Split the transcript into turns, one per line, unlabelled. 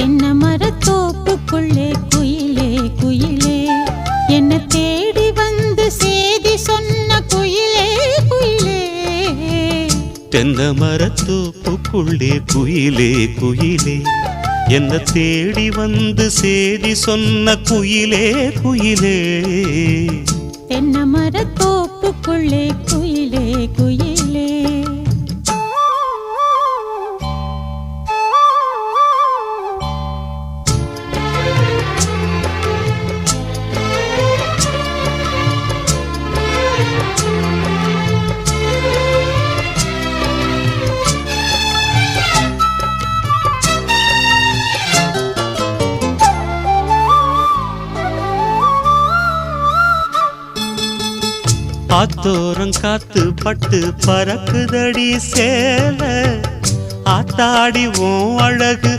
தென்னை மரத்தோப்புக்குள்ளே குயிலே குயிலே என்ன தேடி வந்து சேதி சொன்ன குயிலே குயிலே.
தென்னை மரத்தோப்புக்குள்ளே குயிலே குயிலே என்ன தேடி வந்து சேதி சொன்ன குயிலே குயிலே.
தென்னை மரத்தோப்புக்குள்ளே குயிலே குயிலே.
ஆத்தோரம் காத்து பட்டு பறக்குதடி சேல ஆத்தாடி ஓ அழகு